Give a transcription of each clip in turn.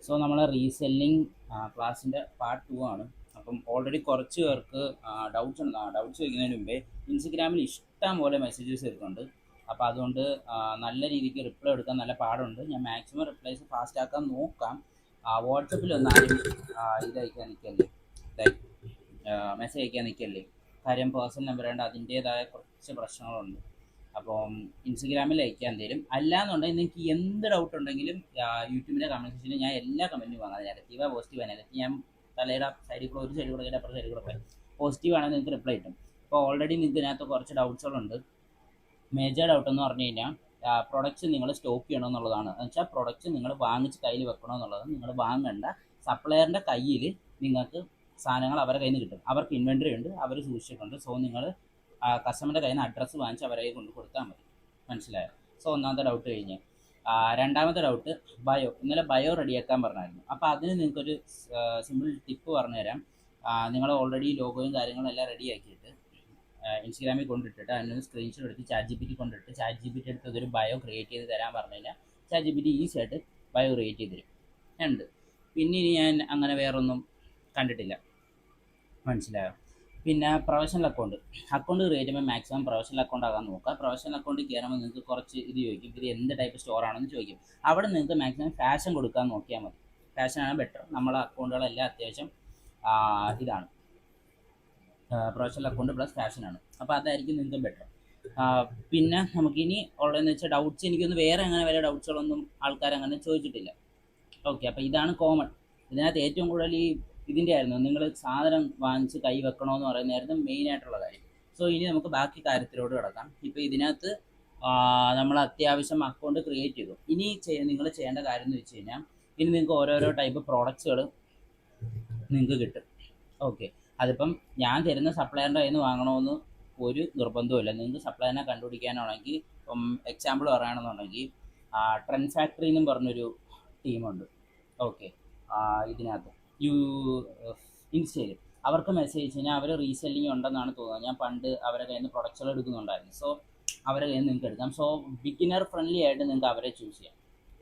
So നമ്മൾ reselling ക്ലാസ്സിൻ്റെ part 2 ആണ്. അപ്പം ഓൾറെഡി കുറച്ച് പേർക്ക് ഡൗട്ട്സ് ഉണ്ട്. ഡൗട്ട്സ് ചോദിക്കുന്നതിന് മുമ്പേ ഇൻസ്റ്റഗ്രാമിൽ ഇഷ്ടം പോലെ മെസ്സേജസ് വരുന്നുണ്ട്. അപ്പോൾ അതുകൊണ്ട് നല്ല രീതിക്ക് റിപ്ലൈ എടുക്കാൻ നല്ല പാടുണ്ട്. ഞാൻ മാക്സിമം റിപ്ലൈസ് ഫാസ്റ്റ് ആക്കാൻ നോക്കാം. വാട്സപ്പിൽ ഒന്ന് ആരും ഇത് അയക്കാൻ നിൽക്കല്ലേ, മെസ്സേജ് അയക്കാൻ നിൽക്കല്ലേ. കാര്യം പേഴ്സണൽ നമ്പർ ഉണ്ട്, അതിൻ്റേതായ കുറച്ച് പ്രശ്നങ്ങളുണ്ട്. അപ്പം ഇൻസ്റ്റഗ്രാമിൽ അയക്കാൻ തരും. അല്ലാന്നുണ്ടെങ്കിൽ നിങ്ങൾക്ക് എന്ത് ഡൗട്ട് ഉണ്ടെങ്കിലും യൂട്യൂബിൻ്റെ കമൻറ്റ് സെക്ഷനിൽ ഞാൻ എല്ലാ കമൻറ്റും വാങ്ങാം. നെഗറ്റീവാ പോസിറ്റീവാ. നെഗറ്റീവ് ഞാൻ തലയുടെ സൈഡിൽ കൂടെ ഒരു സൈഡിൽ കൂടെ അപ്പുറത്തെ സൈഡിൽ കൂടെ പോയി. പോസിറ്റീവ് ആണെങ്കിൽ നിങ്ങൾക്ക് റിപ്ലൈ കിട്ടും. അപ്പോൾ ഓൾറെഡി നിങ്ങൾക്ക് ഇതിനകത്ത് കുറച്ച് ഡൗട്ട്സുകളുണ്ട്. മേജർ ഡൗട്ട് എന്ന് പറഞ്ഞു കഴിഞ്ഞാൽ പ്രൊഡക്റ്റ്സ് നിങ്ങൾ സ്റ്റോക്ക് ചെയ്യണം എന്നുള്ളതാണ്. എന്ന് വെച്ചാൽ പ്രൊഡക്റ്റ്സ് നിങ്ങൾ വാങ്ങിച്ച് കയ്യിൽ വെക്കണം എന്നുള്ളത്. നിങ്ങൾ വാങ്ങേണ്ട, സപ്ലയറിൻ്റെ കയ്യിൽ നിങ്ങൾക്ക് സാധനങ്ങൾ അവരുടെ കയ്യിൽ നിന്ന് കിട്ടും. അവർക്ക് ഇൻവെൻറ്ററി ഉണ്ട്, അവർ സൂക്ഷിച്ചിട്ടുണ്ട്. സോ നിങ്ങൾ കസ്റ്റമറിൻ്റെ കയ്യിൽ നിന്ന് അഡ്രസ്സ് വാങ്ങിച്ച് അവരെ കൊണ്ട് കൊടുത്താൽ മതി. മനസ്സിലായോ? സോ ഒന്നാമത്തെ ഡൗട്ട് കഴിഞ്ഞ് രണ്ടാമത്തെ ഡൗട്ട് ബയോ. ഇന്നലെ ബയോ റെഡിയാക്കാൻ പറഞ്ഞായിരുന്നു. അപ്പോൾ അതിന് നിങ്ങൾക്കൊരു സിമ്പിൾ ടിപ്പ് പറഞ്ഞുതരാം. നിങ്ങൾ ഓൾറെഡി ലോഗോയും കാര്യങ്ങളും എല്ലാം റെഡിയാക്കിയിട്ട് ഇൻസ്റ്റഗ്രാമിൽ കൊണ്ടിട്ടിട്ട് അതിനൊരു സ്ക്രീൻഷോട്ട് എടുത്ത് ChatGPT കൊണ്ടിട്ട് ChatGPT എടുത്ത് അതൊരു ബയോ ക്രിയേറ്റ് ചെയ്ത് തരാൻ പറഞ്ഞു കഴിഞ്ഞാൽ ChatGPT ഈസി ആയിട്ട് ബയോ ക്രിയേറ്റ് ചെയ്ത് തരും. ഉണ്ട്. പിന്നെ ഇനി ഞാൻ അങ്ങനെ വേറൊന്നും കണ്ടിട്ടില്ല. മനസ്സിലായോ? പിന്നെ പ്രൊഫഷണൽ അക്കൗണ്ട് ക്രിയേറ്റ് ചെയ്യുമ്പോൾ മാക്സിമം പ്രൊഫഷണൽ അക്കൗണ്ട് ആകാൻ നോക്കുക. പ്രൊഫഷണൽ അക്കൗണ്ട് കയറുമ്പോൾ നിങ്ങൾക്ക് കുറച്ച് ഇത് ചോദിക്കും, ഇത് എന്ത് ടൈപ്പ് സ്റ്റോർ ആണെന്ന് ചോദിക്കും. അവിടെ നിങ്ങൾക്ക് മാക്സിമം ഫാഷൻ കൊടുക്കാൻ നോക്കിയാൽ മതി. ഫാഷനാണ് ബെറ്റർ. നമ്മളെ അക്കൗണ്ടുകളെല്ലാം അത്യാവശ്യം ഇതാണ്, പ്രൊഫഷണൽ അക്കൗണ്ട് പ്ലസ് ഫാഷനാണ്. അപ്പോൾ അതായിരിക്കും നിങ്ങൾക്ക് ബെറ്റർ. പിന്നെ നമുക്കിനി ഉള്ളതെന്ന് വെച്ചാൽ ഡൗട്ട്സ്, എനിക്കൊന്ന് വേറെ അങ്ങനെ വരെ ഡൗട്ട്സുകളൊന്നും ആൾക്കാരങ്ങനെ ചോദിച്ചിട്ടില്ല. ഓക്കെ, അപ്പോൾ ഇതാണ് കോമൺ. ഇതിനകത്ത് ഏറ്റവും കൂടുതൽ ഇതിൻ്റെ ആയിരുന്നു, നിങ്ങൾ സാധനം വാങ്ങിച്ച് കൈ വെക്കണമെന്ന് പറയുന്നതായിരുന്നു മെയിനായിട്ടുള്ള കാര്യം. സോ ഇനി നമുക്ക് ബാക്കി കാര്യത്തിലോട്ട് കിടക്കാം. ഇപ്പോൾ ഇതിനകത്ത് നമ്മൾ അത്യാവശ്യം അക്കൗണ്ട് ക്രിയേറ്റ് ചെയ്തു. ഇനി നിങ്ങൾ ചെയ്യേണ്ട കാര്യം എന്ന് വെച്ച് കഴിഞ്ഞാൽ, ഇനി നിങ്ങൾക്ക് ഓരോരോ ടൈപ്പ് പ്രോഡക്ട്സുകൾ നിങ്ങൾക്ക് കിട്ടും. ഓക്കെ, അതിപ്പം ഞാൻ തരുന്ന സപ്ലയറിൻ്റെ കയ്യിൽ നിന്ന് വാങ്ങണമെന്ന് ഒരു നിർബന്ധവുമില്ല. നിങ്ങൾക്ക് സപ്ലയറിനെ കണ്ടുപിടിക്കാനാണെങ്കിൽ, ഇപ്പം എക്സാമ്പിൾ പറയുകയാണെന്നുണ്ടെങ്കിൽ ട്രെൻഡ് ഫാക്ടറി എന്നും പറഞ്ഞൊരു ടീമുണ്ട്. ഓക്കെ, ഇതിനകത്ത് ഇൻസ്റ്റയിൽ അവർക്ക് മെസ്സേജ് അയച്ചു കഴിഞ്ഞാൽ അവർ റീസെല്ലിങ് ഉണ്ടെന്നാണ് തോന്നുന്നത്. ഞാൻ പണ്ട് അവരുടെ കയ്യിൽ നിന്ന് പ്രൊഡക്റ്റുകൾ എടുക്കുന്നുണ്ടായിരുന്നു. സോ അവരുടെ കയ്യിൽ നിന്ന് നിങ്ങൾക്ക് എടുക്കാം. സോ ബിഗിനർ ഫ്രണ്ട്ലി ആയിട്ട് നിങ്ങൾക്ക് അവരെ ചൂസ് ചെയ്യാം.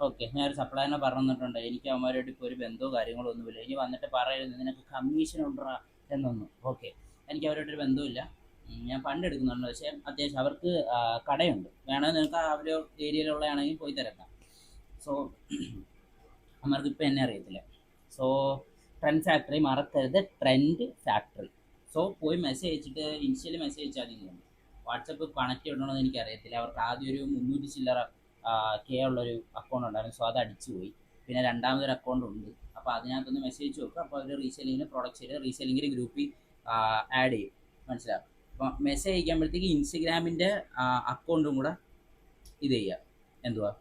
ഓക്കെ, ഞാനൊരു സപ്ലയറിനെ പറഞ്ഞിട്ടുണ്ട്, എനിക്ക് അവന്മാരായിട്ട് ഇപ്പോൾ ഒരു ബന്ധമോ കാര്യങ്ങളോ ഒന്നുമില്ല. ഇനി വന്നിട്ട് പറയുന്നത് നിനക്ക് കമ്മീഷൻ ഉണ്ടാ എന്നൊന്നും. ഓക്കെ, എനിക്ക് അവരായിട്ടൊരു ബന്ധമില്ല. ഞാൻ പണ്ട് എടുക്കുന്നുണ്ട്, പക്ഷേ അത്യാവശ്യം അവർക്ക് കടയുണ്ട്. വേണമെങ്കിൽ നിങ്ങൾക്ക് അവരുടെ ഏരിയയിലുള്ളതാണെങ്കിൽ പോയി തിരക്കാം. സോ അവർക്ക് ഇപ്പം എന്നെ അറിയത്തില്ല. സോ ട്രെൻഡ് ഫാക്ടറി മറക്കരുത്, ട്രെൻഡ് ഫാക്ടറി. സോ പോയി മെസ്സേജ് അയച്ചിട്ട് ഇൻസ്റ്റയിൽ മെസ്സേജ് അയച്ചാൽ മതി. വാട്സപ്പ് കണക്ട് ചെയ്യണമെന്ന് എനിക്കറിയത്തില്ല. അവർക്ക് ആദ്യം ഒരു 300 ചില്ലറ കെ ഉള്ളൊരു അക്കൗണ്ട് ഉണ്ടായിരുന്നു. സോ അത് അടിച്ചു പോയി. പിന്നെ രണ്ടാമതൊരു അക്കൗണ്ട് ഉണ്ട്. അപ്പോൾ അതിനകത്തൊന്ന് മെസ്സേജ് നോക്കുക. അപ്പോൾ അവർ റീസെല്ലിങ്ങിന് പ്രൊഡക്റ്റ് റീസെല്ലിങ്ങിന് ഗ്രൂപ്പിൽ ആഡ് ചെയ്യും. മനസ്സിലാവും? അപ്പോൾ മെസ്സേജ് അയക്കുമ്പോഴത്തേക്ക് ഇൻസ്റ്റഗ്രാമിൻ്റെ അക്കൗണ്ടും കൂടെ ഇത് ചെയ്യുക, എന്തുവാ,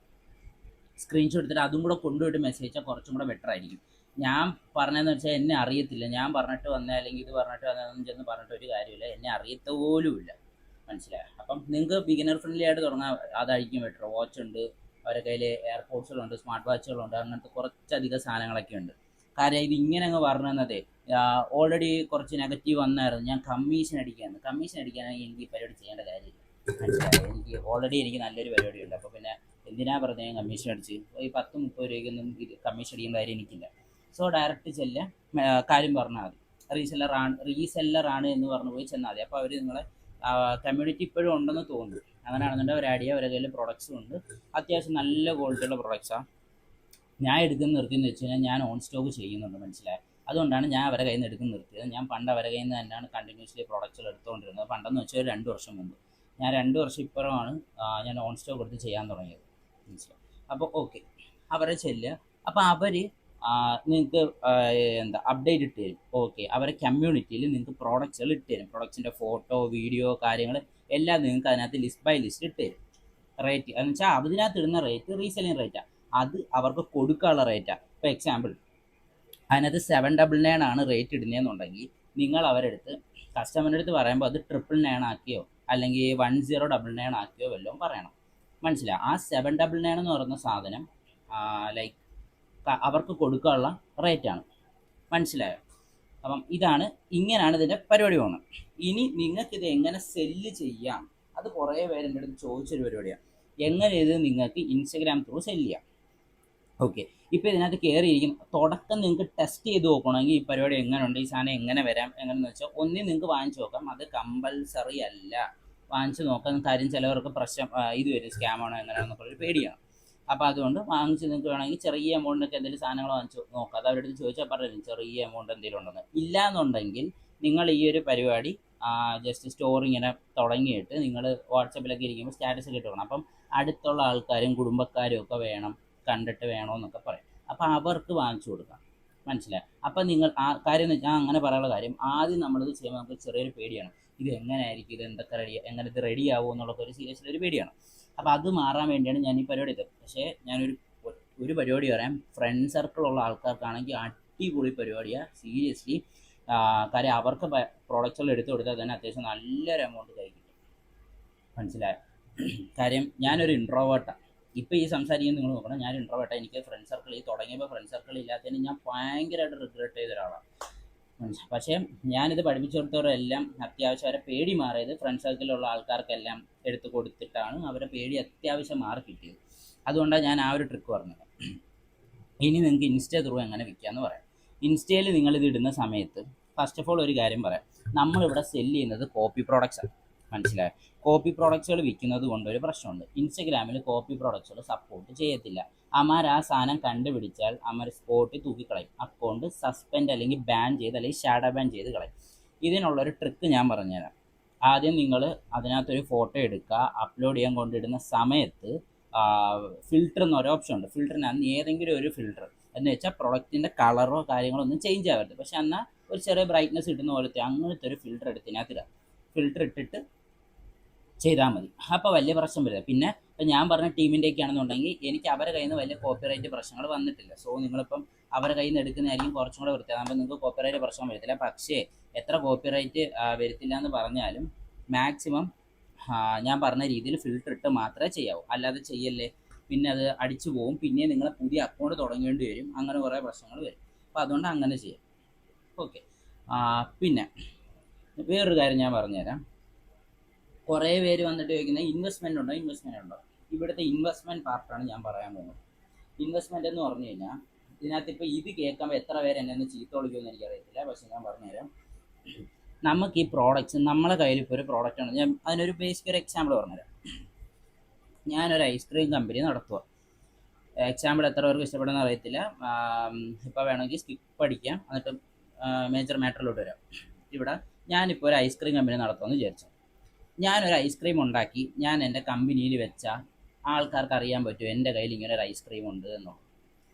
സ്ക്രീൻഷോട്ട് എടുത്തിട്ട് അതും കൂടെ കൊണ്ടുപോയിട്ട് മെസ്സേജ് അയച്ചാൽ കുറച്ചും കൂടെ ബെറ്റർ ആയിരിക്കും. ഞാൻ പറഞ്ഞതെന്ന് വെച്ചാൽ എന്നെ അറിയത്തില്ല. ഞാൻ പറഞ്ഞിട്ട് വന്നാൽ അല്ലെങ്കിൽ ഇത് പറഞ്ഞിട്ട് വന്നതെന്ന് ചെന്ന് പറഞ്ഞിട്ട് ഒരു കാര്യമില്ല. എന്നെ അറിയത്ത പോലുമില്ല. മനസ്സിലായോ? അപ്പം നിങ്ങൾക്ക് ബിഗിനർ ഫ്രണ്ട്ലി ആയിട്ട് തുടങ്ങാൻ അതായിരിക്കും ബെറ്റർ. വാച്ച് ഉണ്ട്, അവരുടെ കയ്യിൽ എയർപോഡ്സുകളുണ്ട്, സ്മാർട്ട് വാച്ചുകളുണ്ട്, അങ്ങനത്തെ കുറച്ചധികം സാധനങ്ങളൊക്കെ ഉണ്ട്. കാര്യം ഇത് ഇങ്ങനെ അങ്ങ് പറഞ്ഞതേ ഓൾറെഡി കുറച്ച് നെഗറ്റീവ് വന്നായിരുന്നു. ഞാൻ കമ്മീഷൻ അടിക്കാനാണെങ്കിൽ എനിക്ക് ഈ പരിപാടി ചെയ്യേണ്ട കാര്യമില്ല. മനസ്സിലായോ? എനിക്ക് നല്ലൊരു പരിപാടിയുണ്ട്. അപ്പോൾ പിന്നെ എന്തിനാ പറഞ്ഞ ഞാൻ കമ്മീഷൻ അടിച്ച് ഈ 10-30 രൂപയ്ക്കൊന്നും കമ്മീഷൻ അടിക്കേണ്ട കാര്യം എനിക്കില്ല. സോ ഡയറക്റ്റ് കാര്യം പറഞ്ഞാൽ മതി. റീസെല്ലറാണ് എന്ന് പറഞ്ഞു പോയി ചെന്നാൽ മതി. അപ്പോൾ അവർ നിങ്ങളെ കമ്മ്യൂണിറ്റി ഇപ്പോഴും ഉണ്ടെന്ന് തോന്നുന്നു. അങ്ങനെയാണെന്നുണ്ടെങ്കിൽ അവർ ആഡ് ചെയ്യുക. അവരുടെ കയ്യിൽ പ്രൊഡക്ട്സും ഉണ്ട്, അത്യാവശ്യം നല്ല ക്വാളിറ്റിയുള്ള പ്രൊഡക്ട്സാണ്. ഞാൻ എടുക്കുന്ന നിർത്തിയെന്ന് വെച്ച് കഴിഞ്ഞാൽ ഞാൻ ഓൺ സ്റ്റോക്ക് ചെയ്യുന്നുണ്ട്. മനസ്സിലായത്? അതുകൊണ്ടാണ് ഞാൻ അവരുടെ കയ്യിൽ നിന്ന് എടുക്കുന്ന നിർത്തിയത്. ഞാൻ പണ്ട് അവരുടെ കയ്യിൽ നിന്ന് തന്നെയാണ് കണ്ടിന്യൂസ്ലി പ്രൊഡക്ട്സുകൾ എടുത്തുകൊണ്ടിരുന്നത്. പണ്ടെന്ന് വെച്ചാൽ ഒരു 2 വർഷം മുമ്പ്. ഞാൻ 2 വർഷം ഇപ്പുറമാണ് ഞാൻ ഓൺ സ്റ്റോക്ക് എടുത്ത് ചെയ്യാൻ തുടങ്ങിയത്. മനസ്സിലായി? അപ്പോൾ ഓക്കെ, അവരെ ചെല്ലുക. അപ്പോൾ അവർ നിങ്ങൾക്ക് അപ്ഡേറ്റ് ഇട്ട് തരും. ഓക്കെ, അവരെ കമ്മ്യൂണിറ്റിയിൽ നിങ്ങൾക്ക് പ്രോഡക്റ്റ്സുകൾ ഇട്ട് തരും. പ്രൊഡക്ട്സിൻ്റെ ഫോട്ടോ, വീഡിയോ, കാര്യങ്ങൾ എല്ലാം നിങ്ങൾക്ക് അതിനകത്ത് ലിസ്റ്റ് ബൈ ലിസ്റ്റ് ഇട്ട് തരും. റേറ്റ് എന്ന് വെച്ചാൽ അതിനകത്ത് ഇടുന്ന റേറ്റ് റീസെല്ലിങ് റേറ്റാണ്. അത് അവർക്ക് കൊടുക്കാനുള്ള റേറ്റാണ്. ഇപ്പോൾ എക്സാമ്പിൾ അതിനകത്ത് 799 ആണ് റേറ്റ് ഇടുന്നതെന്നുണ്ടെങ്കിൽ നിങ്ങൾ അവരെടുത്ത് കസ്റ്റമറിൻ്റെ അടുത്ത് പറയുമ്പോൾ അത് 999 ആക്കിയോ അല്ലെങ്കിൽ 1099 ആക്കിയോ വല്ലതും പറയണം. മനസ്സിലായി? ആ 799 എന്ന് പറയുന്ന സാധനം ലൈക്ക് അവർക്ക് കൊടുക്കാനുള്ള റേറ്റാണ്. മനസ്സിലായോ? അപ്പം ഇങ്ങനെയാണ് ഇതിൻ്റെ പരിപാടി പോകുന്നത്. ഇനി നിങ്ങൾക്കിത് എങ്ങനെ സെല്ല് ചെയ്യാം, അത് കുറേ പേര് എൻ്റെ അടുത്ത് ചോദിച്ചൊരു പരിപാടിയാണ്. എങ്ങനെ ഇത് നിങ്ങൾക്ക് ഇൻസ്റ്റഗ്രാം ത്രൂ സെല്ല് ചെയ്യാം. ഓക്കെ, ഇപ്പോൾ ഇതിനകത്ത് കയറിയിരിക്കും. തുടക്കം നിങ്ങൾക്ക് ടെസ്റ്റ് ചെയ്ത് നോക്കണമെങ്കിൽ ഈ പരിപാടി എങ്ങനെയുണ്ട്, ഈ സാധനം എങ്ങനെ വരാം എങ്ങനെയെന്ന് വെച്ചാൽ ഒന്നി നിങ്ങൾക്ക് വാങ്ങിച്ചു നോക്കാം. അത് കമ്പൽസറി അല്ല. വാങ്ങിച്ച് നോക്കാൻ കാര്യം ചിലവർക്ക് പ്രശ്നം ഇത് വരും, സ്കാമാണോ എങ്ങനെയാണെന്നൊക്കെ ഒരു പേടിയാണ്. അപ്പോൾ അതുകൊണ്ട് വാങ്ങിച്ച് നിങ്ങൾക്ക് വേണമെങ്കിൽ ചെറിയ എമൗണ്ടിനൊക്കെ എന്തെങ്കിലും സാധനങ്ങൾ വാങ്ങിച്ച് നോക്കാം. അത് അവരുടെ അടുത്ത് ചോദിച്ചാൽ പറഞ്ഞു ചെറിയ എമൗണ്ട് എന്തെങ്കിലും ഉണ്ടെന്ന്. ഇല്ല എന്നുണ്ടെങ്കിൽ നിങ്ങൾ ഈ ഒരു പരിപാടി ജസ്റ്റ് സ്റ്റോർ ഇങ്ങനെ തുടങ്ങിയിട്ട് നിങ്ങൾ വാട്സപ്പിലൊക്കെ ഇരിക്കുമ്പോൾ സ്റ്റാറ്റസ് ഒക്കെ ഇട്ട്, അപ്പം അടുത്തുള്ള ആൾക്കാരും കുടുംബക്കാരും ഒക്കെ വേണം, കണ്ടിട്ട് വേണമെന്നൊക്കെ പറയും. അപ്പോൾ അവർക്ക് വാങ്ങിച്ചു കൊടുക്കാം. മനസ്സിലായി? അപ്പം നിങ്ങൾ ആ കാര്യം എന്ന് വെച്ചാൽ അങ്ങനെ പറയാനുള്ള കാര്യം, ആദ്യം നമ്മളിത് ചെയ്യുമ്പോൾ നമുക്ക് ചെറിയൊരു പേടിയാണ്. ഇത് എങ്ങനെയായിരിക്കും, ഇത് എന്തൊക്കെ എങ്ങനെ ഇത് റെഡി ആവുമോ എന്നുള്ളൊക്കെ ഒരു സീരിയസ്ലി ഒരു പേടിയാണ്. അപ്പോൾ അത് മാറാൻ വേണ്ടിയാണ് ഞാൻ ഈ പരിപാടി ചെയ്തത്. പക്ഷേ ഞാനൊരു പരിപാടി പറയാം. ഫ്രണ്ട് സർക്കിളുള്ള ആൾക്കാർക്കാണെങ്കിൽ അടിപൊളി പരിപാടിയാണ് സീരിയസ്ലി. കാര്യം അവർക്ക് പ്രോഡക്റ്റുകൾ എടുത്തു കൊടുത്താൽ തന്നെ അത്യാവശ്യം നല്ലൊരു എമൗണ്ട് കൈ കിട്ടും. മനസ്സിലായോ? കാര്യം ഞാനൊരു ഇൻട്രോവേർട്ടാണ്. ഇപ്പോൾ ഈ സംസാരിക്കുന്നത് നിങ്ങൾ നോക്കണം, ഞാൻ ഇൻട്രോവേർട്ടാണ്. എനിക്ക് ഫ്രണ്ട് സർക്കിൾ തുടങ്ങിയപ്പോൾ ഫ്രണ്ട് സർക്കിൾ ഇല്ലാത്തതിന് ഞാൻ ഭയങ്കരമായിട്ട് റിഗ്രറ്റ് ചെയ്ത ഒരാളാണ്. പക്ഷേ ഞാനിത് പഠിപ്പിച്ചു കൊടുത്തവരെല്ലാം അത്യാവശ്യം അവരെ പേടി മാറിയത് ഫ്രണ്ട് സർക്കിളിലുള്ള ആൾക്കാർക്കെല്ലാം എടുത്തു കൊടുത്തിട്ടാണ് അവരെ പേടി അത്യാവശ്യം മാറി കിട്ടിയത്. അതുകൊണ്ടാണ് ഞാൻ ആ ഒരു ട്രിക്ക് പറഞ്ഞത്. ഇനി നിങ്ങൾക്ക് ഇൻസ്റ്റ ത്രൂ എങ്ങനെ വിൽക്കാമെന്ന് പറയാം. ഇൻസ്റ്റയിൽ നിങ്ങളിത് ഇടുന്ന സമയത്ത് ഫസ്റ്റ് ഓഫ് ഓൾ ഒരു കാര്യം പറയാം. നമ്മളിവിടെ സെല്ല് ചെയ്യുന്നത് കോപ്പി പ്രോഡക്റ്റ്സാണ്. മനസ്സിലായോ? കോപ്പി പ്രോഡക്റ്റ്സുകൾ വിൽക്കുന്നത് കൊണ്ടൊരു പ്രശ്നമുണ്ട്. ഇൻസ്റ്റഗ്രാമിൽ കോപ്പി പ്രോഡക്റ്റ്സുകൾ സപ്പോർട്ട് ചെയ്യത്തില്ല. അമാർ ആ സാധനം കണ്ടുപിടിച്ചാൽ അമാർ സ്പോട്ടിൽ തൂക്കിക്കളയും. അക്കൗണ്ട് സസ്പെൻഡ് അല്ലെങ്കിൽ ബാൻ ചെയ്ത് അല്ലെങ്കിൽ ഷാഡോ ബാൻ ചെയ്ത് കളയും. ഇതിനുള്ളൊരു ട്രിക്ക് ഞാൻ പറഞ്ഞുതരാം. ആദ്യം നിങ്ങൾ അതിനകത്തൊരു ഫോട്ടോ എടുക്കുക. അപ്ലോഡ് ചെയ്യാൻ കൊണ്ടിടുന്ന സമയത്ത് ഫിൽറ്റർ എന്നൊരു ഓപ്ഷൻ ഉണ്ട്. ഫിൽറ്ററിനകത്ത് ഏതെങ്കിലും ഒരു ഫിൽറ്റർ എന്ന് വെച്ചാൽ പ്രൊഡക്റ്റിൻ്റെ കളറോ കാര്യങ്ങളോ ഒന്നും ചേഞ്ച് ആവരുത്. പക്ഷെ എന്നാൽ ഒരു ചെറിയ ബ്രൈറ്റ്നസ് കിട്ടുന്ന പോലത്തെ അങ്ങനത്തെ ഒരു ഫിൽറ്റർ എടുത്തിനകത്തിടുക. ഫിൽറ്റർ ഇട്ടിട്ട് ചെയ്താൽ മതി. അപ്പോൾ വലിയ പ്രശ്നം വരില്ല. പിന്നെ ഇപ്പം ഞാൻ പറഞ്ഞ ടീമിൻ്റെയൊക്കെ ആണെന്നുണ്ടെങ്കിൽ എനിക്ക് അവരുടെ കയ്യിൽ നിന്ന് വലിയ കോപ്പിറൈറ്റ് പ്രശ്നങ്ങൾ വന്നിട്ടില്ല. സോ നിങ്ങളിപ്പം അവരുടെ കയ്യിൽ നിന്ന് എടുക്കുന്നതായിരിക്കും കുറച്ചും കൂടെ വൃത്തിയാകുമ്പോൾ നിങ്ങൾക്ക് കോപ്പിറൈറ്റ് പ്രശ്നം വരത്തില്ല. പക്ഷേ എത്ര കോപ്പിറൈറ്റ് വരത്തില്ല എന്ന് പറഞ്ഞാലും മാക്സിമം ഞാൻ പറഞ്ഞ രീതിയിൽ ഫിൽറ്റർ ഇട്ട് മാത്രമേ ചെയ്യാവൂ. അല്ലാതെ ചെയ്യല്ലേ, പിന്നെ അത് അടിച്ചു പോകും. പിന്നെ നിങ്ങൾ പുതിയ അക്കൗണ്ട് തുടങ്ങേണ്ടി വരും. അങ്ങനെ കുറേ പ്രശ്നങ്ങൾ വരും. അപ്പോൾ അതുകൊണ്ട് അങ്ങനെ ചെയ്യാം. ഓക്കെ. പിന്നെ വേറൊരു കാര്യം ഞാൻ പറഞ്ഞുതരാം. കുറേ പേര് വന്നിട്ട് ചോദിക്കുന്നത് ഇൻവെസ്റ്റ്മെൻ്റ് ഉണ്ടോ. ഇവിടുത്തെ ഇൻവെസ്റ്റ്മെൻറ്റ് പാർട്ടാണ് ഞാൻ പറയാൻ പോകുന്നത്. ഇൻവെസ്റ്റ്മെൻ്റ് എന്ന് പറഞ്ഞു കഴിഞ്ഞാൽ ഇതിനകത്ത് ഇപ്പോൾ ഇത് കേൾക്കുമ്പോൾ എത്ര പേര് എന്നെ ഒന്ന് ചീത്ത വിളിക്കുമെന്ന് എനിക്കറിയത്തില്ല. പക്ഷേ ഞാൻ പറഞ്ഞുതരാം. നമുക്ക് ഈ പ്രോഡക്റ്റ്സ് നമ്മളെ കയ്യിൽ ഇപ്പോൾ ഒരു പ്രോഡക്റ്റാണ്. ഞാൻ അതിനൊരു ബേസിക് ഒരു എക്സാമ്പിൾ പറഞ്ഞുതരാം. ഞാനൊരു ഐസ്ക്രീം കമ്പനി നടത്തുക. എക്സാമ്പിൾ എത്ര പേർക്ക് ഇഷ്ടപ്പെടുന്ന അറിയത്തില്ല. ഇപ്പോൾ വേണമെങ്കിൽ സ്കിപ്പ് അടിക്കാം, എന്നിട്ട് മേജർ മാറ്ററിലോട്ട് വരാം. ഇവിടെ ഞാനിപ്പോൾ ഒരു ഐസ്ക്രീം കമ്പനി നടത്തുമെന്ന് വിചാരിച്ചു. ഞാനൊരു ഐസ്ക്രീം ഉണ്ടാക്കി ഞാൻ എൻ്റെ കമ്പനിയിൽ വെച്ചാൽ ആൾക്കാർക്ക് അറിയാൻ പറ്റുമോ എൻ്റെ കയ്യിൽ ഇങ്ങനെ ഒരു ഐസ്ക്രീം ഉണ്ട് എന്നോ?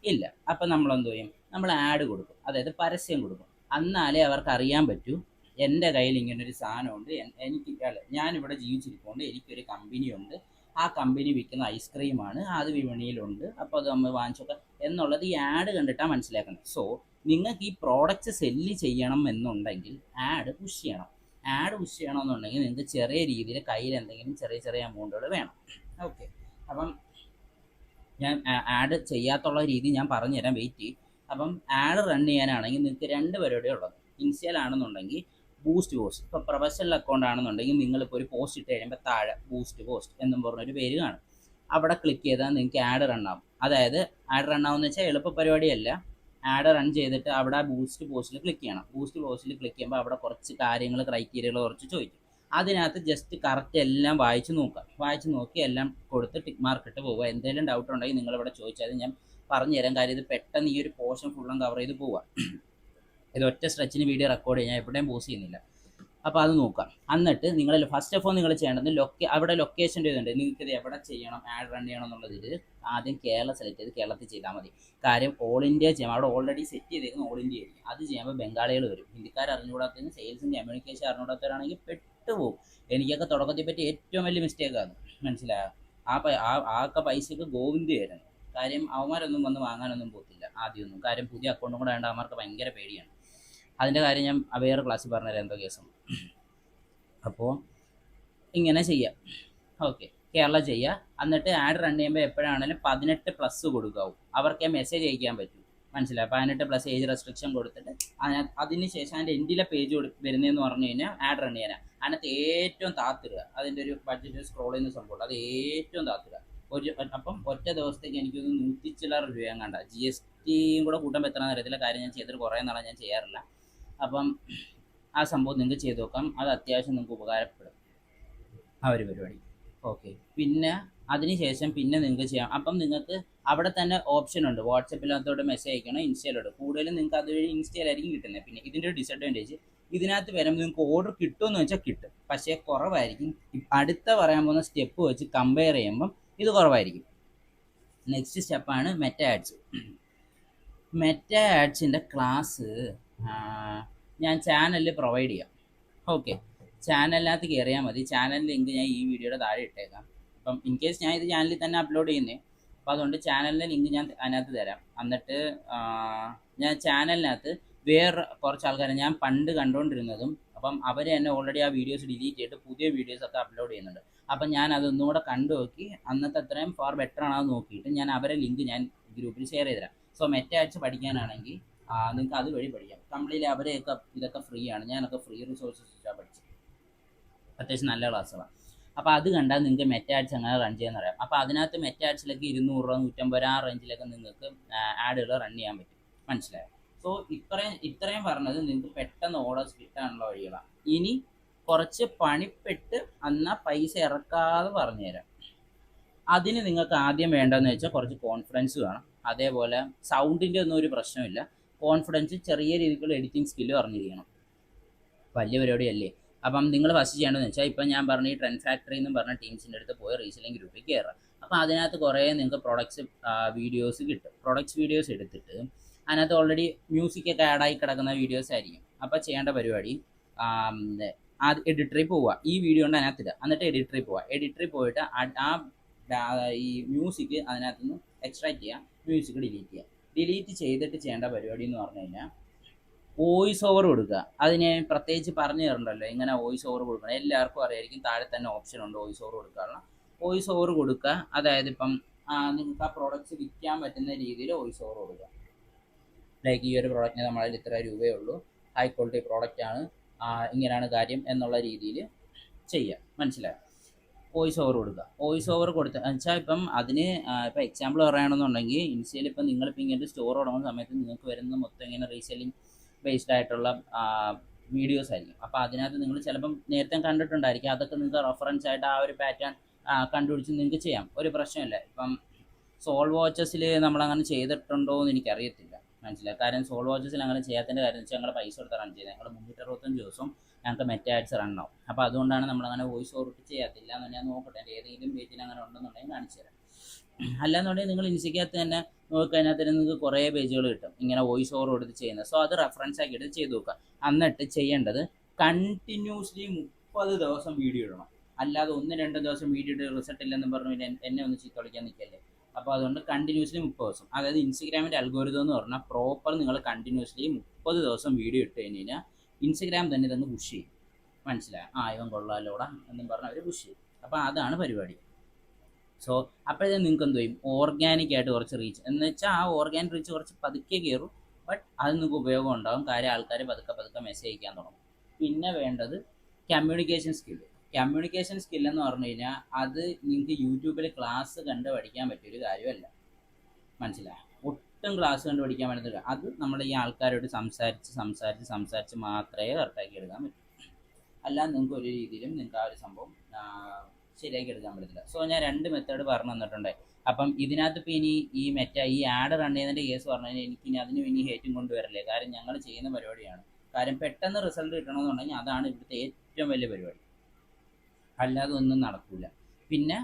ഇല്ല. അപ്പം നമ്മളെന്ത് ചെയ്യും? നമ്മൾ ആഡ് കൊടുക്കും, അതായത് പരസ്യം കൊടുക്കും. എന്നാലേ അവർക്ക് അറിയാൻ പറ്റൂ എൻ്റെ കയ്യിൽ ഇങ്ങനൊരു സാധനമുണ്ട്, ഞാനിവിടെ ജീവിച്ചിരിക്കുന്നുണ്ട്, എനിക്കൊരു കമ്പനിയുണ്ട്, ആ കമ്പനി വിൽക്കുന്ന ഐസ്ക്രീമാണ്, അത് വിപണിയിലുണ്ട്, അപ്പോൾ അത് നമ്മൾ വാങ്ങിച്ചോക്കെ എന്നുള്ളത് ഈ ആഡ് കണ്ടിട്ടാണ് മനസ്സിലാക്കുന്നത്. സോ നിങ്ങൾക്ക് ഈ പ്രോഡക്റ്റ് സെല്ല് ചെയ്യണം എന്നുണ്ടെങ്കിൽ ആഡ് പുഷ് ചെയ്യണം. ആഡ് പുഷ് ചെയ്യണമെന്നുണ്ടെങ്കിൽ നിങ്ങൾക്ക് ചെറിയ രീതിയിൽ കയ്യിൽ എന്തെങ്കിലും ചെറിയ എമൗണ്ടുകൾ വേണം. ഓക്കെ. അപ്പം ഞാൻ ആഡ് ചെയ്യാത്തുള്ള രീതി ഞാൻ പറഞ്ഞുതരാം, വെയിറ്റ് ചെയ്യും. അപ്പം ആഡ് റൺ ചെയ്യാനാണെങ്കിൽ നിങ്ങൾക്ക് രണ്ട് പരിപാടിയേ ഉള്ളത്. ഇൻസ്റ്റയിലാണെന്നുണ്ടെങ്കിൽ ബൂസ്റ്റ് ഇപ്പോൾ പ്രൊഫഷണൽ അക്കൗണ്ട് ആണെന്നുണ്ടെങ്കിൽ നിങ്ങളിപ്പോൾ ഒരു പോസ്റ്റ് ഇട്ട് കഴിയുമ്പോൾ താഴെ ബൂസ്റ്റ് എന്നും പറഞ്ഞൊരു പേര് കാണും. അവിടെ ക്ലിക്ക് ചെയ്താൽ നിങ്ങൾക്ക് ആഡ് റൺ ആവും. അതായത് ആഡ് റൺ ആവുമെന്ന് വെച്ചാൽ എളുപ്പ പരിപാടിയല്ല. ആഡ് റൺ ചെയ്തിട്ട് അവിടെ ബൂസ്റ്റ് പോസ്റ്റിൽ ക്ലിക്ക് ചെയ്യണം. ബൂസ്റ്റ് പോസ്റ്റിൽ ക്ലിക്ക് ചെയ്യുമ്പോൾ അവിടെ കുറച്ച് കാര്യങ്ങൾ ക്രൈറ്റീരിയകൾ കുറച്ച് ചോദിക്കും. അതിനകത്ത് ജസ്റ്റ് കറക്റ്റ് എല്ലാം വായിച്ച് നോക്കി എല്ലാം കൊടുത്ത് ടിക്ക് മാർക്ക് ഇട്ട് പോവുക. എന്തെങ്കിലും ഡൗട്ട് ഉണ്ടെങ്കിൽ നിങ്ങളിവിടെ ചോദിച്ചാൽ ഞാൻ പറഞ്ഞുതരാം. കാര്യം ഇത് പെട്ടെന്ന് ഈ ഒരു പോർഷൻ ഫുള്ളും കവർ ചെയ്ത് പോവുക. ഇത് ഒറ്റ സ്ട്രെച്ചിന് വീഡിയോ റെക്കോർഡ് ചെയ്യാൻ എവിടെയും പോസ്റ്റ് ചെയ്യുന്നില്ല. അപ്പോൾ അത് നോക്കാം. എന്നിട്ട് നിങ്ങൾ ഫസ്റ്റ് ഓഫ് ഓൾ നിങ്ങൾ ചെയ്യേണ്ടത് അവിടെ ലൊക്കേഷൻ്റെ ഇതുണ്ട്. നിങ്ങൾക്ക് ഇത് എവിടെ ചെയ്യണം, ആഡ് റൺ ചെയ്യണം എന്നുള്ളതിൽ ആദ്യം കേരള സെലക്ട് ചെയ്ത് കേരളത്തിൽ ചെയ്താൽ മതി. കാര്യം ഓൾ ഇന്ത്യ ചെയ്യാം. അവിടെ ഓൾറെഡി സെറ്റ് ചെയ്തേക്കുന്ന ഓൾ ഇന്ത്യ ആയിരിക്കും. അത് ചെയ്യുമ്പോൾ ബംഗാളികൾ വരും. ഹിന്ദിക്കാർ അറിഞ്ഞുകൂടാത്തതിന് സെയിൽസും കമ്മ്യൂണിക്കേഷൻ അറിഞ്ഞുകൂടാത്തവരാണെങ്കിൽ പെട്ടുപോകും. എനിക്കൊക്കെ തുടക്കത്തിൽ പറ്റി ഏറ്റവും വലിയ മിസ്റ്റേക്കാണ്. മനസ്സിലായോ? ആ പൈസക്ക് ഗോവിന്ദയായിരുന്നു. കാര്യം അവന്മാരൊന്നും വന്ന് വാങ്ങാനൊന്നും പോകത്തില്ല ആദ്യമൊന്നും. കാര്യം പുതിയ അക്കൗണ്ടും കൂടെ വേണ്ട, അവന്മാർക്ക് ഭയങ്കര പേടിയാണ്. അതിൻ്റെ കാര്യം ഞാൻ വേറെ ക്ലാസ്സിൽ പറഞ്ഞുതരാം എന്തോ കേസും. അപ്പോൾ ഇങ്ങനെ ചെയ്യാം. ഓക്കെ. കേരള ചെയ്യുക. എന്നിട്ട് ആഡ് റൺ ചെയ്യുമ്പോൾ എപ്പോഴാണെങ്കിലും 18+ കൊടുക്കാവും. അവർക്ക് മെസ്സേജ് അയക്കാൻ പറ്റും. മനസ്സിലായി? 18+ ഏജ് റെസ്ട്രിക്ഷൻ കൊടുത്തിട്ട് അതിന് ശേഷം അതിൻ്റെ എൻഡിലെ പേജ് വരുന്നതെന്ന് പറഞ്ഞു കഴിഞ്ഞാൽ ആഡ് റൺ ചെയ്യാനാണ്. അതിനകത്ത് ഏറ്റവും താത്തിടുക. അതിൻ്റെ ഒരു ബഡ്ജറ്റ് സ്ക്രോൾ ചെയ്യുന്ന സംഭവമുണ്ട്, അത് ഏറ്റവും താത്തിടുക. അപ്പം ഒറ്റ ദിവസത്തേക്ക് എനിക്കൊന്ന് 100 ചില്ലറ രൂപയും കണ്ട GSTയും കൂടെ കൂട്ടുമ്പോൾ എത്ര അറിയത്തില്ല. കാര്യം ഞാൻ ചെയ്തിട്ട് കുറേ നാളെ ഞാൻ ചെയ്യാറില്ല. അപ്പം ആ സംഭവം നിങ്ങൾക്ക് ചെയ്ത് നോക്കാം. അത് അത്യാവശ്യം നിങ്ങൾക്ക് ഉപകാരപ്പെടും ആ ഒരു പരിപാടി. ഓക്കെ. പിന്നെ അതിനുശേഷം പിന്നെ നിങ്ങൾക്ക് ചെയ്യാം. അപ്പം നിങ്ങൾക്ക് അവിടെ തന്നെ ഓപ്ഷൻ ഉണ്ട്. വാട്സപ്പിനകത്തോട്ട് മെസ്സേജ് അയക്കണം, ഇൻസ്റ്റയിലോട്ട്. കൂടുതലും നിങ്ങൾക്ക് അതുവഴി ഇൻസ്റ്റയിലായിരിക്കും കിട്ടുന്നത്. പിന്നെ ഇതിൻ്റെ ഒരു ഡിസഡ്വാൻറ്റേജ്, ഇതിനകത്ത് വരുമ്പോൾ നിങ്ങൾക്ക് ഓർഡർ കിട്ടുമെന്ന് വെച്ചാൽ കിട്ടും, പക്ഷേ കുറവായിരിക്കും. അടുത്ത പറയാൻ പോകുന്ന സ്റ്റെപ്പ് വെച്ച് കമ്പയർ ചെയ്യുമ്പം ഇത് കുറവായിരിക്കും. നെക്സ്റ്റ് സ്റ്റെപ്പാണ് മെറ്റ ആഡ്സ്. മെറ്റ ആഡ്സിൻ്റെ ക്ലാസ് ഞാൻ ചാനലിൽ പ്രൊവൈഡ് ചെയ്യാം. ഓക്കെ, ചാനലിനകത്ത് കയറിയാൽ മതി. ചാനൽ ലിങ്ക് ഞാൻ ഈ വീഡിയോയുടെ താഴെ ഇട്ടേക്കാം. അപ്പം ഇൻ കേസ് ഞാൻ ഇത് ചാനലിൽ തന്നെ അപ്ലോഡ് ചെയ്യുന്നേ, അപ്പോൾ അതുകൊണ്ട് ചാനലിൻ്റെ ലിങ്ക് ഞാൻ അതിനകത്ത് തരാം. എന്നിട്ട് ഞാൻ ചാനലിനകത്ത് വേറെ കുറച്ച് ആൾക്കാരെ ഞാൻ പണ്ട് കണ്ടുകൊണ്ടിരുന്നതും, അപ്പം അവർ തന്നെ ഓൾറെഡി ആ വീഡിയോസ് ഡിലീറ്റ് ചെയ്തിട്ട് പുതിയ വീഡിയോസൊക്കെ അപ്ലോഡ് ചെയ്യുന്നുണ്ട്. അപ്പം ഞാൻ അതൊന്നും കൂടെ കണ്ടു നോക്കി അന്നത്തെ അത്രയും ഫാർ ബെറ്റർ ആണോ നോക്കിയിട്ട് ഞാൻ അവരെ ലിങ്ക് ഞാൻ ഗ്രൂപ്പിൽ ഷെയർ ചെയ്ത് തരാം. സോ മെറ്റ ആഡ്സ് പഠിക്കാനാണെങ്കിൽ നിങ്ങൾക്ക് അതുവഴി പഠിക്കാം. കംപ്ലീറ്റ്ലി അവരെയൊക്കെ ഇതൊക്കെ ഫ്രീ ആണ്. ഞാനൊക്കെ ഫ്രീ റിസോഴ്സസ് വെച്ചാൽ പഠിച്ചത്. അത്യാവശ്യം നല്ല ക്ലാസ്സുകളാണ്. അപ്പോൾ അത് കണ്ടാൽ നിങ്ങൾക്ക് മെറ്റ ആഡ്സ് എങ്ങനെ റൺ ചെയ്യാൻ അറിയാം. അപ്പോൾ അതിനകത്ത് മെറ്റ ആഡ്സിലേക്ക് 200 രൂപ 150 രൂപ ആ റേഞ്ചിലൊക്കെ നിങ്ങൾക്ക് ആഡുകൾ റൺ ചെയ്യാൻ പറ്റും. മനസ്സിലായോ? സോ ഇത്രയും പറഞ്ഞത് നിങ്ങൾക്ക് പെട്ടെന്ന് ഓർഡേഴ്സ് കിട്ടാനുള്ള വഴികളാണ്. ഇനി കുറച്ച് പണിപ്പെട്ട് എന്നാൽ പൈസ ഇറക്കാതെ പറഞ്ഞുതരാം. അതിന് നിങ്ങൾക്ക് ആദ്യം വേണ്ടതെന്ന് വെച്ചാൽ കുറച്ച് കോൺഫിഡൻസ് വേണം. അതേപോലെ സൗണ്ടിൻ്റെ ഒന്നും ഒരു പ്രശ്നമില്ല. കോൺഫിഡൻസ്, ചെറിയ രീതിക്കുള്ള എഡിറ്റിംഗ് സ്കില്ല് അറിഞ്ഞിരിക്കണം. വലിയ പരിപാടിയല്ലേ. അപ്പം നിങ്ങൾ ഫസ്റ്റ് ചെയ്യേണ്ടതെന്ന് വെച്ചാൽ ഇപ്പം ഞാൻ പറഞ്ഞ ഈ ട്രെൻഡ് ഫാക്ടറി എന്ന് പറഞ്ഞ ടീംസിൻ്റെ അടുത്ത് പോയി റീസെല്ലിംഗ് ഗ്രൂപ്പിൽ കയറുക. അപ്പോൾ അതിനകത്ത് കുറേ നിങ്ങൾക്ക് പ്രൊഡക്ട്സ് വീഡിയോസ് കിട്ടും. പ്രൊഡക്ട്സ് വീഡിയോസ് എടുത്തിട്ട് അതിനകത്ത് ഓൾറെഡി മ്യൂസിക്കൊക്കെ ആഡായി കിടക്കുന്ന വീഡിയോസ് ആയിരിക്കും. അപ്പോൾ ചെയ്യേണ്ട പരിപാടി, എഡിറ്ററിൽ പോവുക. ഈ വീഡിയോ കൊണ്ട് അതിനകത്തിടുക. എന്നിട്ട് എഡിറ്ററിൽ പോവുക. എഡിറ്ററിൽ പോയിട്ട് ഈ മ്യൂസിക് അതിനകത്ത് നിന്ന് എക്സ്ട്രാക്ട് ചെയ്യുക, മ്യൂസിക് ഡിലീറ്റ് ചെയ്യുക. ഡിലീറ്റ് ചെയ്തിട്ട് ചെയ്യേണ്ട പരിപാടി എന്ന് പറഞ്ഞു കഴിഞ്ഞാൽ വോയിസ് ഓവർ കൊടുക്കുക. അതിന് പ്രത്യേകിച്ച് പറഞ്ഞു തരണ്ടല്ലോ എങ്ങനെ വോയിസ് ഓവർ കൊടുക്കണം. എല്ലാവർക്കും അറിയായിരിക്കും. താഴെ തന്നെ ഓപ്ഷൻ ഉണ്ട് വോയിസ് ഓവർ കൊടുക്കാനുള്ള. വോയിസ് ഓവർ കൊടുക്കുക. അതായത് ഇപ്പം നിങ്ങൾക്ക് ആ പ്രോഡക്റ്റ്സ് വിൽക്കാൻ പറ്റുന്ന രീതിയിൽ വോയിസ് ഓവർ കൊടുക്കുക. ലൈക്ക് ഈ ഒരു പ്രോഡക്റ്റിന് നമ്മളതിൽ ഇത്ര രൂപയേ ഉള്ളൂ, ഹൈ ക്വാളിറ്റി പ്രോഡക്റ്റ് ആണ്, ഇങ്ങനെയാണ് കാര്യം എന്നുള്ള രീതിയിൽ ചെയ്യുക. മനസ്സിലായോ? വോയിസ് ഓവർ കൊടുക്കുക. വോയിസ് ഓവർ കൊടുത്ത് വെച്ചാൽ ഇപ്പം അതിന് ഇപ്പം എക്സാമ്പിൾ പറയുകയാണെന്നുണ്ടെങ്കിൽ ഇൻസ്റ്റയിൽ ഇപ്പം നിങ്ങളിപ്പോൾ ഇങ്ങനെ സ്റ്റോർ തുടങ്ങുന്ന സമയത്ത് നിങ്ങൾക്ക് വരുന്ന മൊത്തം ഇങ്ങനെ റീസെല്ലിംഗ് ബേസ്ഡ് ആയിട്ടുള്ള വീഡിയോസ് ആയിരിക്കും. അപ്പോൾ അതിനകത്ത് നിങ്ങൾ ചിലപ്പം നേരത്തെ കണ്ടിട്ടുണ്ടായിരിക്കും. അതൊക്കെ നിങ്ങൾക്ക് റെഫറൻസ് ആയിട്ട് ആ ഒരു പാറ്റേൺ കണ്ടുപിടിച്ച് നിങ്ങൾക്ക് ചെയ്യാം. ഒരു പ്രശ്നമില്ല. ഇപ്പം സോൾ വാച്ചസിൽ നമ്മളങ്ങനെ ചെയ്തിട്ടുണ്ടോ എന്ന് എനിക്കറിയത്തില്ല. മനസ്സിലായി? കാരണം സോൾ വാച്ചസിൽ അങ്ങനെ ചെയ്യാത്തതിൻ്റെ കാര്യം വെച്ചാൽ ഞങ്ങൾ പൈസ കൊടുത്ത് റൺ ചെയ്യുന്നത്. ഞങ്ങൾ 365 ദിവസവും ഞങ്ങൾക്ക് മെറ്റ ആഡ്സ് റൺ ആവും. അപ്പോൾ അതുകൊണ്ടാണ് നമ്മളങ്ങനെ വോയിസ് ഓവർ ചെയ്യാത്തില്ല. എന്ന് ഞാൻ നോക്കട്ടെ, ഏതെങ്കിലും പേജിൽ അങ്ങനെ ഉണ്ടെന്നുണ്ടെങ്കിൽ കാണിച്ചു തരാം. അല്ലാന്നുണ്ടെങ്കിൽ നിങ്ങൾ ഇൻസ്റ്റയ്ക്കകത്ത് തന്നെ നോക്കിക്കഴിഞ്ഞാൽ തന്നെ നിങ്ങൾക്ക് കുറേ പേജുകൾ കിട്ടും ഇങ്ങനെ വോയിസ് ഓവർ കൊടുത്ത് ചെയ്യുന്നത്. സോ അത് റെഫറൻസ് ആക്കിയിട്ട് ചെയ്ത് നോക്കുക. എന്നിട്ട് ചെയ്യേണ്ടത് കണ്ടിന്യൂസ്ലി 30 ദിവസം വീഡിയോ ഇടണം. അല്ലാതെ 1-2 ദിവസം വീഡിയോ ഇട്ട് റിസൾട്ട് ഇല്ലെന്ന് പറഞ്ഞു പിന്നെ എന്നെ ഒന്ന് ചീത്ത കളിക്കാൻ നിൽക്കല്ലേ. അപ്പോൾ അതുകൊണ്ട് കണ്ടിന്യൂസ്ലി 30 ദിവസം. അതായത് ഇൻസ്റ്റഗ്രാമിൻ്റെ അൽഗോരിതം എന്ന് പറഞ്ഞാൽ പ്രോപ്പർ നിങ്ങൾ കണ്ടിന്യൂസ്ലി 30 ദിവസം വീഡിയോ ഇട്ട് കഴിഞ്ഞ് കഴിഞ്ഞാൽ ഇൻസ്റ്റഗ്രാം തന്നെ ഇതൊന്ന് പുഷ് ചെയ്യും. മനസ്സിലായോ? ഇവൻ കൊള്ളാലോടാ എന്നും പറഞ്ഞ് അവർ പുഷ് ചെയ്യും. അപ്പോൾ അതാണ് പരിപാടി. സോ അപ്പോഴത്തേക്കും നിങ്ങൾക്ക് എന്ത് ചെയ്യും, ഓർഗാനിക്കായിട്ട് കുറച്ച് റീച്ച് എന്ന് വെച്ചാൽ ആ ഓർഗാനിക് റീച്ച് കുറച്ച് പതുക്കെ കയറും. ബട്ട് അത് നിങ്ങൾക്ക് ഉപയോഗം ഉണ്ടാകും. കാര്യം ആൾക്കാർ പതുക്കെ മെസ്സേജ് അയക്കാൻ തുടങ്ങും. പിന്നെ വേണ്ടത് കമ്മ്യൂണിക്കേഷൻ സ്കില്ല്. കമ്മ്യൂണിക്കേഷൻ സ്കില്ലെന്ന് പറഞ്ഞു കഴിഞ്ഞാൽ അത് നിങ്ങൾക്ക് യൂട്യൂബിൽ ക്ലാസ് കണ്ട് പഠിക്കാൻ പറ്റിയൊരു കാര്യമല്ല. മനസ്സിലായോ? ഒട്ടും ക്ലാസ് കണ്ട് പഠിക്കാൻ പറ്റത്തില്ല. അത് നമ്മുടെ ഈ ആൾക്കാരോട് സംസാരിച്ച് മാത്രമേ കറക്റ്റാക്കി എടുക്കാൻ പറ്റൂ. അല്ലാതെ നിങ്ങൾക്ക് ഒരു രീതിയിലും നിങ്ങൾക്ക് ആ ഒരു സംഭവം ശരിയാക്കി എടുക്കാൻ പറ്റത്തില്ല. സോ ഞാൻ 2 മെത്തേഡ് പറഞ്ഞു തന്നിട്ടുണ്ട്. അപ്പം ഇതിനകത്ത് ഇപ്പോൾ ഇനി ഈ ആഡ് റൺ ചെയ്യുന്നതിൻ്റെ കേസ് പറഞ്ഞു കഴിഞ്ഞാൽ എനിക്കിനി അതിന് ഇനി ഹേറ്റും കൊണ്ടുവരല്ലേ. കാര്യം ഞങ്ങൾ ചെയ്യുന്ന പരിപാടിയാണ്. കാര്യം പെട്ടെന്ന് റിസൾട്ട് കിട്ടണമെന്നുണ്ടെങ്കിൽ അതാണ് ഇവിടുത്തെ ഏറ്റവും വലിയ പരിപാടി. അല്ലാതെ ഒന്നും നടക്കില്ല. പിന്നെ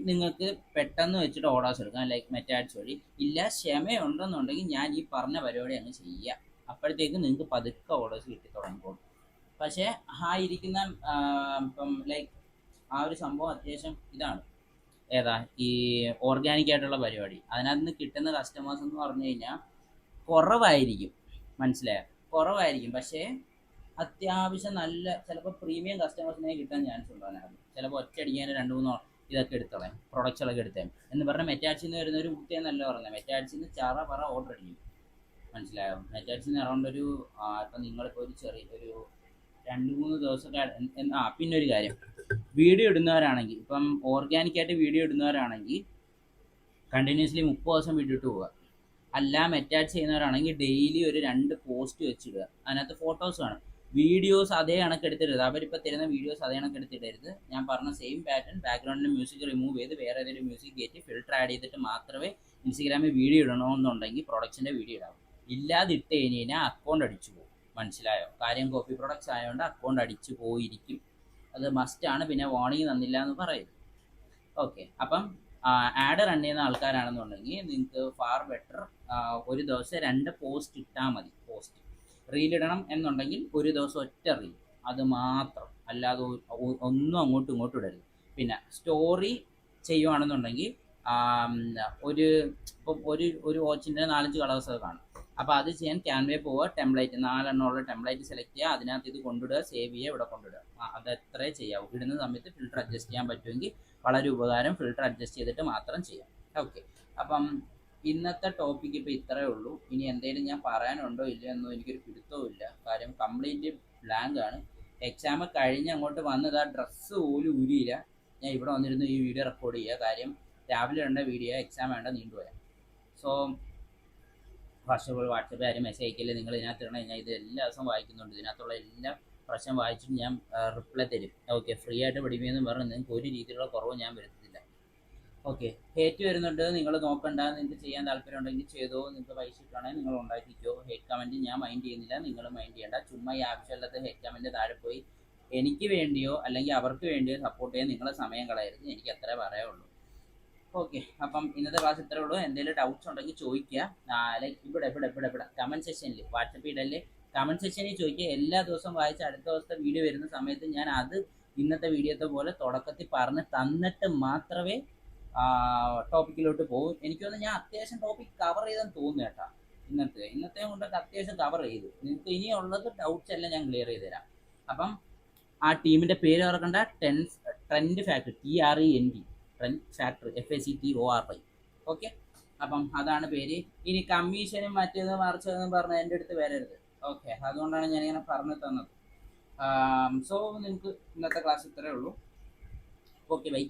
നിങ്ങൾക്ക് പെട്ടെന്ന് വെച്ചിട്ട് ഓർഡേഴ്സ് എടുക്കാം, ലൈക്ക് മെറ്റ ആഡ്സ് വഴി. ഇല്ല ക്ഷമയുണ്ടെന്നുണ്ടെങ്കിൽ ഞാൻ ഈ പറഞ്ഞ പരിപാടി അങ്ങ് ചെയ്യുക. അപ്പോഴത്തേക്കും നിങ്ങൾക്ക് പതുക്കെ ഓർഡേഴ്സ് കിട്ടി തുടങ്ങിക്കോളും. പക്ഷേ ഇരിക്കുന്ന ഇപ്പം ലൈക്ക് ആ ഒരു സംഭവം അത്യാവശ്യം ഇതാണ്. ഏതാ ഈ ഓർഗാനിക് ആയിട്ടുള്ള പരിപാടി. അതിനകത്ത് നിന്ന് കിട്ടുന്ന കസ്റ്റമേഴ്സ് എന്ന് പറഞ്ഞു കഴിഞ്ഞാൽ കുറവായിരിക്കും. മനസ്സിലായോ? കുറവായിരിക്കും. പക്ഷേ അത്യാവശ്യം നല്ല ചിലപ്പോൾ പ്രീമിയം കസ്റ്റമേഴ്സിനെ കിട്ടാൻ ചാൻസ് ഉണ്ട്. അതിനകത്ത് ചിലപ്പോൾ ഒറ്റയടിക്കാൻ 2-3 ഇതൊക്കെ എടുത്തോളാം, പ്രൊഡക്റ്റുകളൊക്കെ എടുത്തേ. എന്ന് പറഞ്ഞാൽ മെറ്റാഡ്സിൽ നിന്ന് വരുന്ന ഒരു കുട്ടിയെ നല്ല പറഞ്ഞത്. മെറ്റാഡ്സിൽ നിന്ന് പറ ഓർഡർ അടിക്കും. മനസ്സിലായോ? മെറ്റാഡ്സിൽ നിന്ന് അറൗണ്ട് ഒരു ഇപ്പം നിങ്ങളിപ്പോൾ ഒരു 2-3 ദിവസമൊക്കെ പിന്നെ ഒരു കാര്യം, വീഡിയോ ഇടുന്നവരാണെങ്കിൽ, ഇപ്പം ഓർഗാനിക്കായിട്ട് വീഡിയോ ഇടുന്നവരാണെങ്കിൽ കണ്ടിന്യൂസ്ലി 30 ദിവസം വീഡിയോ ഇട്ട് പോവുക. അല്ല മെറ്റാഡ് ചെയ്യുന്നവരാണെങ്കിൽ ഡെയിലി ഒരു 2 പോസ്റ്റ് വെച്ചിടുക. അതിനകത്ത് ഫോട്ടോസ് വേണം. വീഡിയോസ് അതേ കണക്കെടുത്തിടരുത്. അവരിപ്പോൾ തരുന്ന വീഡിയോസ് അതേ കണക്കെടുത്തിടരുത്. ഞാൻ പറഞ്ഞ സെയിം പാറ്റേൺ, ബാക്ക്ഗ്രൗണ്ടിൽ മ്യൂസിക് റിമൂവ് ചെയ്ത് വേറെ ഏതെങ്കിലും മ്യൂസിക് കയറ്റി ഫിൽറ്റർ ആഡ് ചെയ്തിട്ട് മാത്രമേ ഇൻസ്റ്റഗ്രാമിൽ വീഡിയോ ഇടണമെന്നുണ്ടെങ്കിൽ പ്രൊഡക്ട്സിൻ്റെ വീഡിയോ ഇടാവും. ഇല്ലാതിട്ട് കഴിഞ്ഞാൽ അക്കൗണ്ട് അടിച്ചു പോകും. മനസ്സിലായോ? കാര്യം കോപ്പി പ്രൊഡക്ട്സ് ആയതുകൊണ്ട് അക്കൗണ്ട് അടിച്ചു പോയിരിക്കും. അത് മസ്റ്റാണ്. പിന്നെ വാർണിംഗ് തന്നില്ല എന്ന് പറയരുത്. ഓക്കെ. അപ്പം ആഡ് റൺ ചെയ്യുന്ന ആൾക്കാരാണെന്നുണ്ടെങ്കിൽ നിങ്ങൾക്ക് ഫാർ ബെറ്റർ ഒരു ദിവസം 2 പോസ്റ്റ് ഇട്ടാൽ മതി. പോസ്റ്റ് റീൽ ഇടണം എന്നുണ്ടെങ്കിൽ ഒരു ദിവസം ഒറ്റ റീൽ, അത് മാത്രം. അല്ലാതെ ഒന്നും അങ്ങോട്ടും ഇങ്ങോട്ടും ഇടരുത്. പിന്നെ സ്റ്റോറി ചെയ്യുവാണെന്നുണ്ടെങ്കിൽ ഒരു ഇപ്പം ഒരു വാച്ചിൻ്റെ 4-5 കളേഴ്സൊക്കെ കാണും. അപ്പോൾ അത് ചെയ്യാൻ ക്യാൻവേ പോവുക, ടെംപ്ലേറ്റ് 4 എണ്ണമുള്ള ടെംപ്ലേറ്റ് സെലക്ട് ചെയ്യുക, അതിനകത്ത് ഇത് കൊണ്ടിടുക, സേവ് ചെയ്യുക, ഇവിടെ കൊണ്ടിടുക. അത് എത്രേ ചെയ്യാവൂ. ഇടുന്ന സമയത്ത് ഫിൽറ്റർ അഡ്ജസ്റ്റ് ചെയ്യാൻ പറ്റുമെങ്കിൽ വളരെ ഉപകാരം. ഫിൽറ്റർ അഡ്ജസ്റ്റ് ചെയ്തിട്ട് മാത്രം ചെയ്യാം. ഓക്കെ. അപ്പം ഇന്നത്തെ ടോപ്പിക്ക് ഇപ്പോൾ ഇത്രയേ ഉള്ളൂ. ഇനി എന്തെങ്കിലും ഞാൻ പറയാനുണ്ടോ ഇല്ലയോ എന്നോ എനിക്കൊരു പിടുത്തവും ഇല്ല. കാര്യം കംപ്ലീറ്റ് ബ്ലാങ്ക് ആണ്. എക്സാം കഴിഞ്ഞ് അങ്ങോട്ട് വന്നത് ആ ഡ്രസ്സ് പോലും ഊരിയില്ല. ഞാൻ ഇവിടെ വന്നിരുന്നു ഈ വീഡിയോ റെക്കോർഡ് ചെയ്യുക. കാര്യം രാവിലെ വേണ്ട വീഡിയോ, എക്സാം വേണ്ട നീണ്ടുപോയാൽ. So first of all WhatsApp ആരും മെസ്സേജ് അയക്കില്ല. നിങ്ങൾ ഇതിനകത്ത് ഇടണം. ഞാൻ ഇത് എല്ലാ ദിവസവും വായിക്കുന്നുണ്ട്. ഇതിനകത്തുള്ള എല്ലാ പ്രശ്നം വായിച്ചിട്ട് ഞാൻ റിപ്ലൈ തരും. ഓക്കെ. ഫ്രീ ആയിട്ട് പഠിപ്പിക്കുമെന്ന് പറഞ്ഞ് നിങ്ങൾക്ക് ഒരു രീതിയിലുള്ള കുറവ് ഞാൻ വരുത്തില്ല. ഓക്കെ. ഹേറ്റ് വരുന്നുണ്ട്, നിങ്ങൾ നോക്കണ്ട. നിങ്ങൾക്ക് ചെയ്യാൻ താല്പര്യം ഉണ്ടെങ്കിൽ ചെയ്തോ. നിങ്ങൾക്ക് പൈസ കിട്ടുകയാണെങ്കിൽ നിങ്ങൾ ഉണ്ടാക്കിക്കോ. ഹേറ്റ് കമൻറ്റ് ഞാൻ മൈൻഡ് ചെയ്യുന്നില്ല, നിങ്ങൾ മൈൻഡ് ചെയ്യേണ്ട. ചുമ്മാ ഈ ആവശ്യമില്ലാത്ത ഹേറ്റ് കമൻറ്റ് താഴെ പോയി എനിക്ക് വേണ്ടിയോ അല്ലെങ്കിൽ അവർക്ക് വേണ്ടിയോ സപ്പോർട്ട് ചെയ്യാൻ നിങ്ങളെ സമയം കളയരുത്. എനിക്ക് അത്രേ പറയാനുള്ളൂ. ഓക്കെ. അപ്പം ഇന്നത്തെ ക്ലാസ് ഇത്രേ ഉള്ളൂ. എന്തെങ്കിലും ഡൗട്ട്സ് ഉണ്ടെങ്കിൽ ചോദിക്കുക. ലൈക്ക് ഇവിടെ കമൻറ്റ് സെക്ഷനിൽ, വാട്സപ്പ് ഇടല്ലേ, കമൻറ്റ് സെക്ഷനിൽ ചോദിക്കുക. എല്ലാ ദിവസവും വായിച്ച് അടുത്ത ദിവസത്തെ വീഡിയോ വരുന്ന സമയത്ത് ഞാൻ അത് ഇന്നത്തെ വീഡിയോത്തെ പോലെ തുടക്കത്തിൽ പറഞ്ഞ് തന്നിട്ട് മാത്രമേ ടോപ്പിക്കിലോട്ട് പോകും. എനിക്ക് തോന്നുന്നു ഞാൻ അത്യാവശ്യം ടോപ്പിക് കവർ ചെയ്തെന്ന് തോന്നുന്നു കേട്ടോ. ഇന്നത്തെ കൊണ്ടൊക്കെ അത്യാവശ്യം കവർ ചെയ്തു. നിങ്ങൾക്ക് ഇനിയുള്ളത് ഡൗട്ട്സ് എല്ലാം ഞാൻ ക്ലിയർ ചെയ്ത് തരാം. അപ്പം ആ ടീമിൻ്റെ പേര് ഓർക്കണ്ട, trend factory, TREND, trend factory, FACTORY. Okay. അപ്പം അതാണ് പേര്. ഇനി കമ്മീഷനും മറ്റേത് മറിച്ചതെന്ന് പറഞ്ഞാൽ എൻ്റെ അടുത്ത് വരരുത്. ഓക്കെ. അതുകൊണ്ടാണ് ഞാനിങ്ങനെ പറഞ്ഞു തന്നത്. സോ നിങ്ങൾക്ക് ഇന്നത്തെ ക്ലാസ് ഇത്രയേ ഉള്ളൂ. Okay bye.